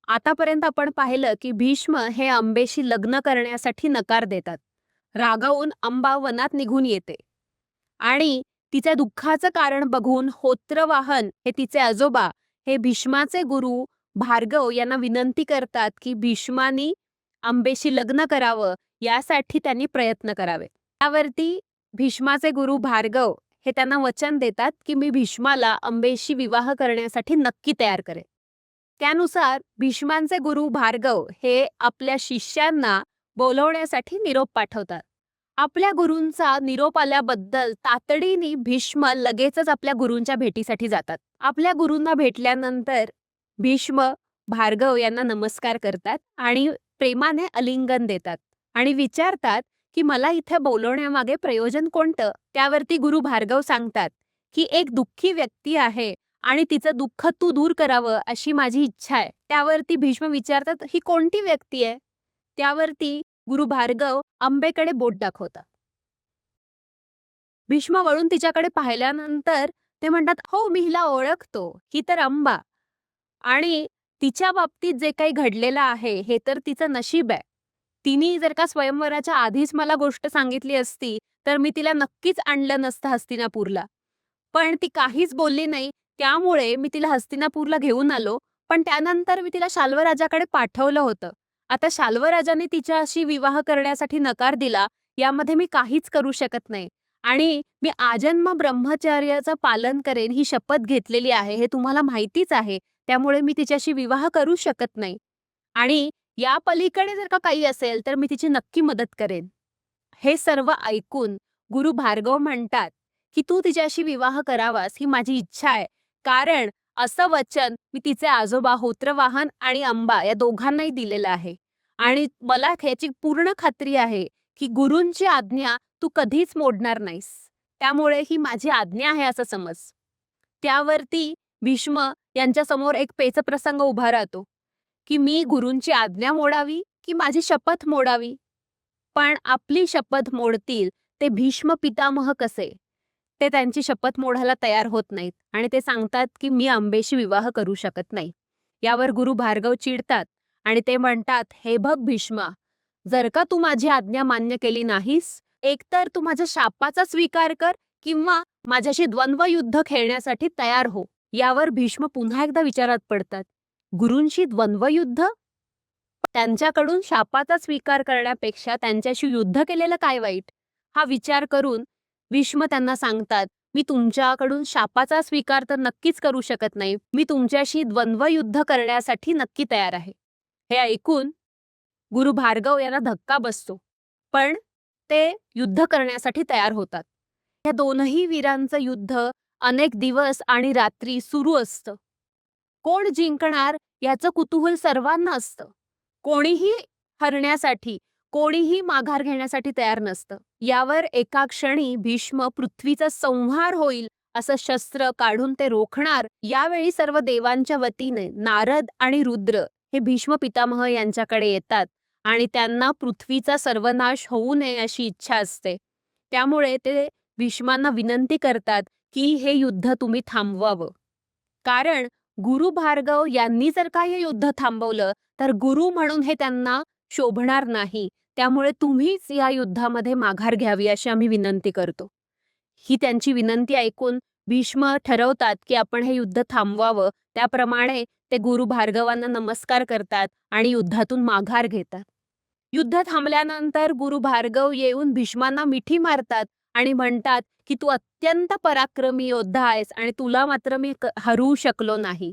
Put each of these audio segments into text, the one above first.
आतापर्यंत आपण पाहिलं की भीष्म हे अंबेशी लग्न करण्यासाठी नकार देतात. रागावून अंबा वनात निघून येते आणि तिच्या दुःखाचं कारण बघून होत्रवाहन हे तिचे आजोबा हे भीष्माचे गुरु भार्गव यांना विनंती करतात की भीष्मानी अंबेशी लग्न करावं यासाठी त्यांनी प्रयत्न करावे. त्यावरती भीष्माचे गुरु भार्गव हे त्यांना वचन देतात की मी भीष्माला अंबेशी विवाह करण्यासाठी नक्की तयार करेन. त्यानुसार भीष्मांचे गुरु भार्गव हे आपल्या शिष्यांना बोलवण्यासाठी निरोप पाठवतात. आपल्या गुरूंचा निरोप आल्याबद्दल तातडीने भीष्म लगेचच आपल्या गुरूंच्या भेटीसाठी जातात. आपल्या गुरूंना भेटल्यानंतर भीष्म भार्गव यांना नमस्कार करतात आणि प्रेमाने आलिंगन देतात आणि विचारतात की मला इथे बोलवण्यामागे प्रयोजन कोणतं. त्यावरती गुरु भार्गव सांगतात की एक दुःखी व्यक्ती आहे आणि तिचं दुःख तू दूर करावं अशी माझी इच्छा आहे. त्यावरती भीष्म विचारतात ही कोणती व्यक्ती आहे. त्यावरती गुरु भार्गव अंबेकडे बोट दाखवतात. भीष्म वळून तिच्याकडे पाहिल्यानंतर ते म्हणतात हो मी हिला ओळखतो, ही तर अंबा आणि तिच्या बाबतीत जे काही घडलेलं आहे हे तर तिचं नशीब आहे. तिने जर का स्वयंवराच्या आधीच मला गोष्ट सांगितली असती तर मी तिला नक्कीच आणलं नसतं हस्तिनापूरला. पण ती काहीच बोलली नाही, त्यामुळे मी तिला हस्तिनापूरला घेऊन आलो. पण त्यानंतर मी तिला शाल्वराजाकडे पाठवलं होतं. आता शाल्वराजाने तिच्याशी विवाह करण्यासाठी नकार दिला, यामध्ये मी काहीच करू शकत नाही आणि मी आजन्म ब्रह्मचर्याचं पालन करेन ही शपथ घेतलेली आहे, हे तुम्हाला माहितीच आहे. त्यामुळे मी तिच्याशी विवाह करू शकत नाही आणि या पलीकडे जर का काही असेल तर मी तिची नक्की मदत करेन. हे सर्व ऐकून गुरु भार्गव म्हणतात की तू तिच्याशी विवाह करावास ही माझी इच्छा आहे, कारण असं वचन मी तिचे आजोबा होत्रवाहन आणि अंबा या दोघांनाही दिलेलं आहे आणि मला ह्याची पूर्ण खात्री आहे की गुरूंची आज्ञा तू कधीच मोडणार नाहीस. त्यामुळे ही माझी आज्ञा आहे असं समज. त्यावरती भीष्म यांच्या समोर एक पेचप्रसंग उभा राहतो की मी गुरूंची आज्ञा मोडावी की माझी शपथ मोडावी. पण आपली शपथ मोडतील ते भीष्म पितामह कसे, ते त्यांची शपथ मोडायला तयार होत नाहीत आणि ते सांगतात की मी अंबेशी विवाह करू शकत नाही. यावर गुरु भार्गव चिडतात आणि ते म्हणतात हे बघ भीष्मा, जर का तू माझी आज्ञा मान्य केली नाहीस, एकतर तू माझ्या शापाचा स्वीकार कर किंवा माझ्याशी द्वंद्व युद्ध खेळण्यासाठी तयार हो. यावर भीष्म पुन्हा एकदा विचारात पडतात. गुरूंशी द्वंद्व युद्ध? त्यांच्याकडून शापाचा स्वीकार करण्यापेक्षा त्यांच्याशी युद्ध केलेलं काय वाईट, हा विचार करून भीष्म त्यांना सांगतात मी तुमच्याकडून शापाचा स्वीकार तर नक्कीच करू शकत नाही, मी तुमच्याशी द्वंद्व युद्ध करण्यासाठी नक्की तयार आहे. हे ऐकून गुरु भार्गव यांना धक्का बसतो, पण ते युद्ध करण्यासाठी तयार होतात. या दोनही वीरांचं युद्ध अनेक दिवस आणि रात्री सुरू असतं. कोण जिंकणार याचं कुतूहल सर्वांना असतं. कोणीही हरण्यासाठी, कोणीही माघार घेण्यासाठी तयार नसतं. यावर एका क्षणी भीष्म पृथ्वीचा संहार होईल असं शस्त्र काढून ते रोखणार. यावेळी सर्व देवांच्या वतीने नारद आणि रुद्र हे भीष्म पितामह यांच्याकडे येतात आणि त्यांना पृथ्वीचा सर्वनाश होऊ नये अशी इच्छा असते. त्यामुळे ते भीष्मांना विनंती करतात की हे युद्ध तुम्ही थांबवावं, कारण गुरु भार्गव यांनी जर का हे युद्ध थांबवलं तर गुरु म्हणून हे त्यांना शोभणार नाही. त्यामुळे तुम्हीच या युद्धामध्ये माघार घ्यावी अशी आम्ही विनंती करतो. ही त्यांची विनंती ऐकून भीष्म ठरवतात की आपण हे युद्ध थांबवावं. त्याप्रमाणे ते गुरु भार्गवांना नमस्कार करतात आणि युद्धातून माघार घेतात. युद्ध थांबल्यानंतर गुरु भार्गव येऊन भीष्मांना मिठी मारतात आणि म्हणतात की तू अत्यंत पराक्रमी योद्धा आहेस आणि तुला मात्र मी हरवू शकलो नाही.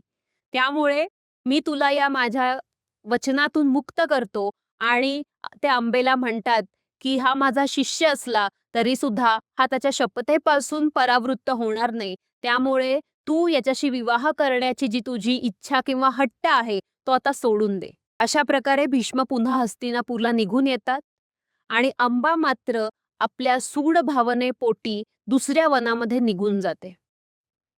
त्यामुळे मी तुला या माझ्या वचनातून मुक्त करतो. आणि ते अंबेला म्हणतात की हा माझा शिष्य असला तरी सुद्धा हा त्याच्या शपथेपासून परावृत्त होणार नाही. त्यामुळे तू याच्याशी विवाह करण्याची जी तुझी इच्छा किंवा हट्ट आहे तो आता सोडून दे. अशा प्रकारे भीष्म पुन्हा हस्तिनापूरला निघून येतात आणि अंबा मात्र आपल्या सूड भावनेपोटी दुसऱ्या वनामध्ये निघून जाते.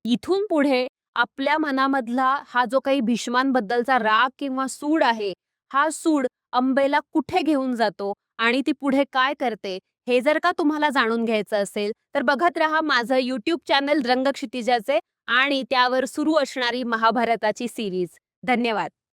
इथून पुढे आपल्या मनामधला हा जो काही भीष्मांबद्दलचा राग किंवा सूड आहे, हा सूड अंबेला कुठे घेऊन जातो आणि ती पुढे काय करते, हे जर का तुम्हाला जाणून घ्यायचं असेल तर बघत रहा माझं YouTube चॅनल रंगक्षितिजाचे आणि त्यावर सुरू असणारी महाभारताची सिरीज. धन्यवाद.